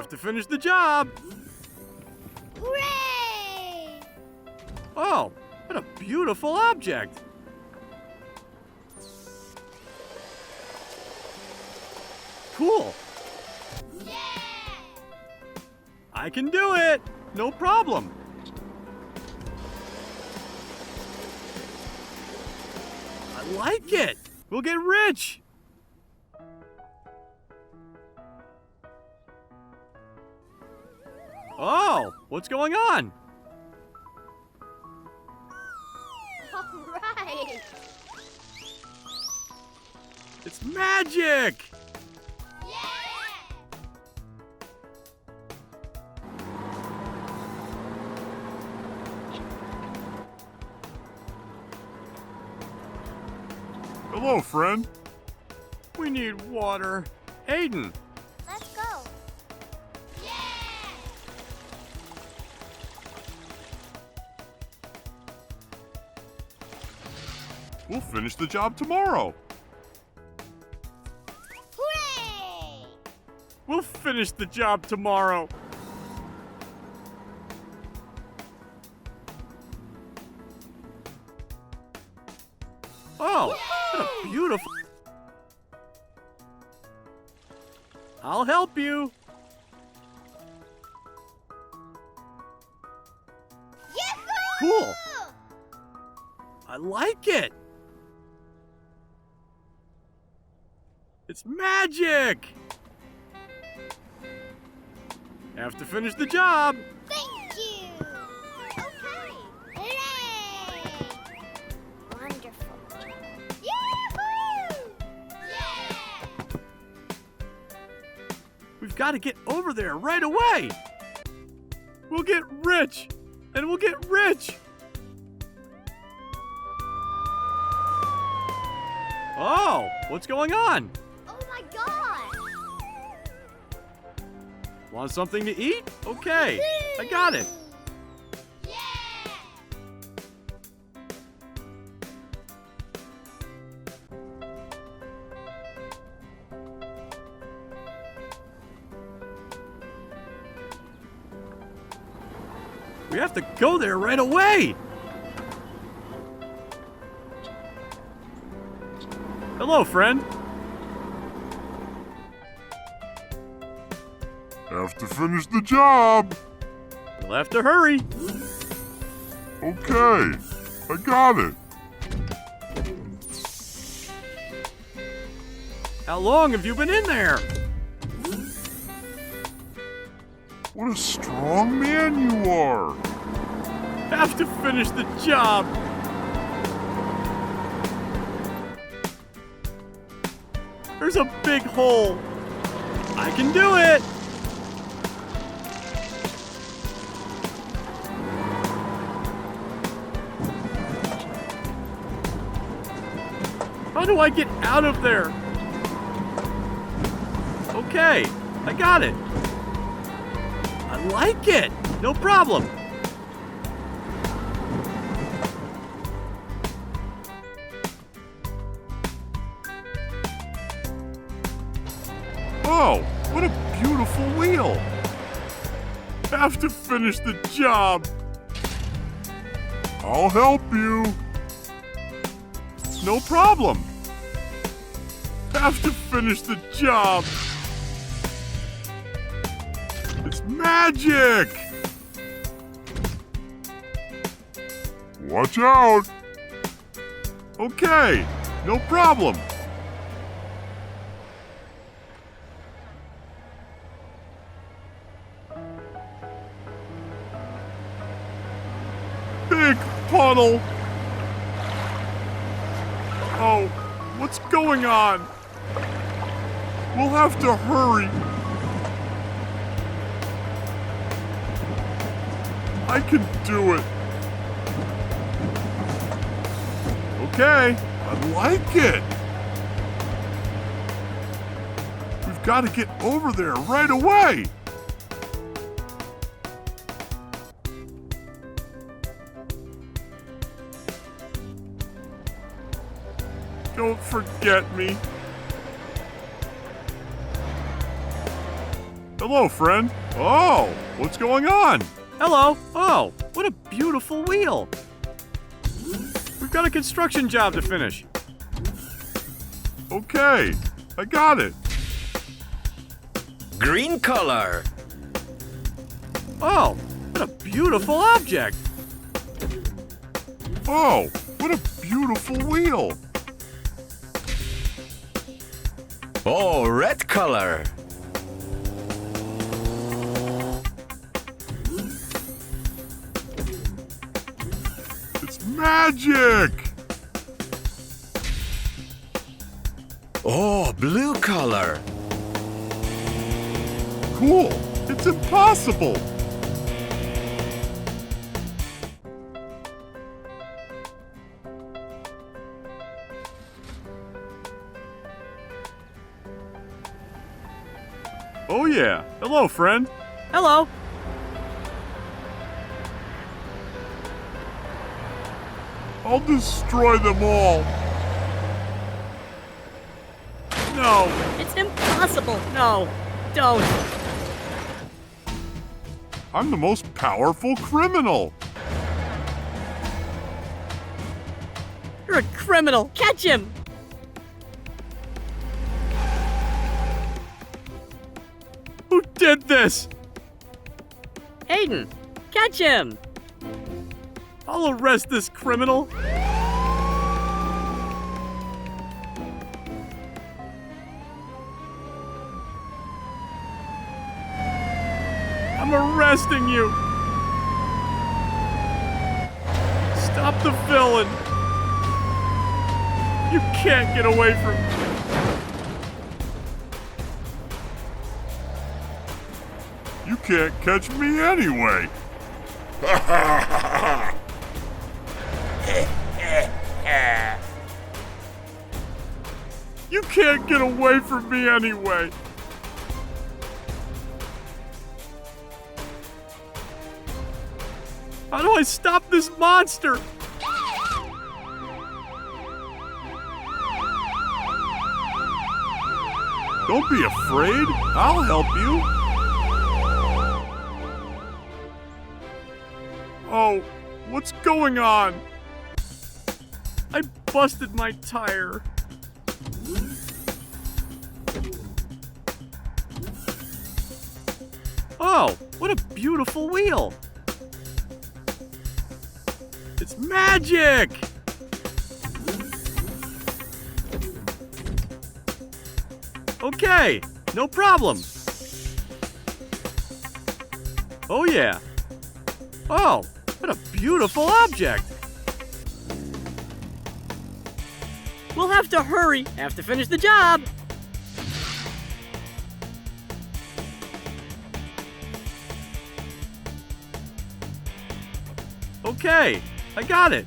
Have to finish the job. Hooray! Oh, what a beautiful object. Cool. Yeah! I can do it. No problem. I like it. We'll get rich. Oh, what's going on? All right! It's magic. Yeah! Hello, friend. We need water. Aiden, Let's go! Yeah! We'll finish the job tomorrow. Hooray! we'll finish the job tomorrow. Oh, what a beautiful... I'll help you. Yahoo! Cool. I like it. It's magic. Have to finish the job. Thank you! Okay! Hooray! Wonderful! Yahoo! Yeah! We've got to get over there right away. We'll get rich, and we'll get rich. Oh, what's going on? Oh my god! Want something to eat? Okay, I got it. Yeah! We have to go there right away. Hello, friend. Have to finish the job. We'll have to hurry. Okay, I got it. How long have you been in there? What a strong man you are. Have to finish the job. There's a big hole. I can do it. How do I get out of there? Okay, I got it. I like it. No problem. Oh, what a beautiful wheel. Have to finish the job. I'll help you. No problem. Have to finish the job. It's magic. Watch out. Okay, no problem. Big puddle. Oh, what's going on? We'll have to hurry. I can do it. Okay, I like it. We've got to get over there right away. Don't forget me. Hello, friend. Oh, what's going on? Hello. Oh, what a beautiful wheel. We've got a construction job to finish. Okay, I got it. Green color. Oh, what a beautiful object. Oh, what a beautiful wheel. Oh, red color. It's magic. Oh, blue color. Cool. It's impossible. Oh yeah. Hello, friend. Hello. I'll destroy them all. No. It's impossible! No, don't! I'm the most powerful criminal. You're a criminal! Catch him! Who did this? Aiden, catch him! I'll arrest this criminal. I'm arresting you. Stop the villain. You can't get away from me. You can't catch me anyway. You can't get away from me anyway. How do I stop this monster? Don't be afraid. I'll help you. Oh, what's going on? I busted my tire. Oh, what a beautiful wheel. It's magic! Okay, no problem. Oh yeah. Oh, what a beautiful object. We'll have to hurry. Have to finish the job. Okay, I got it.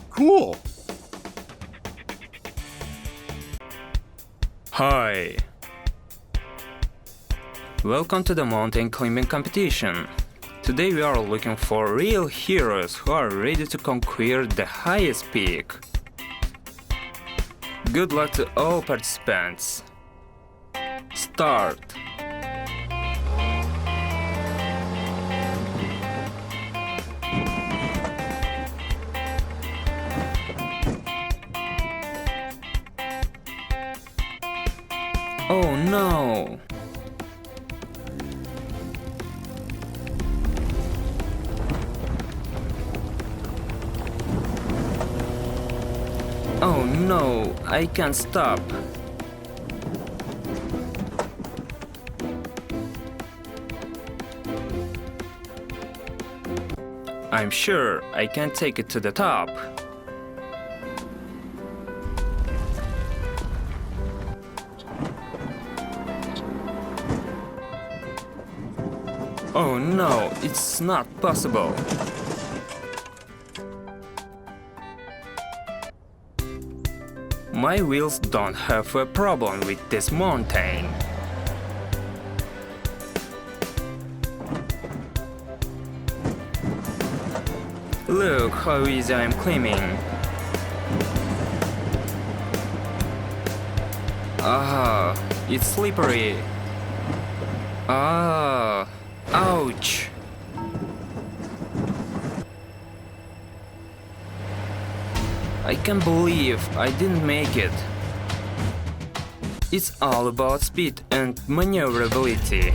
Cool. Hi. Welcome to the mountain climbing competition. Today we are looking for real heroes who are ready to conquer the highest peak. Good luck to all participants. Start. Oh no! Oh no, I can't stop. I'm sure I can take it to the top. Oh no, it's not possible. My wheels don't have a problem with this mountain. Look how easy I'm climbing. Ah, it's slippery. Ah, ouch. I can't believe I didn't make it. It's all about speed and maneuverability.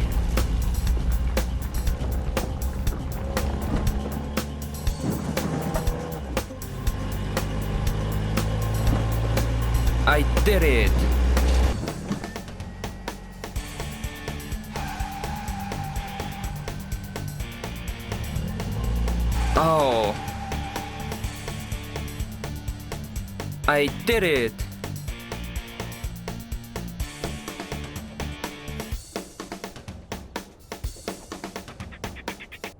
I did it! Oh. I did it!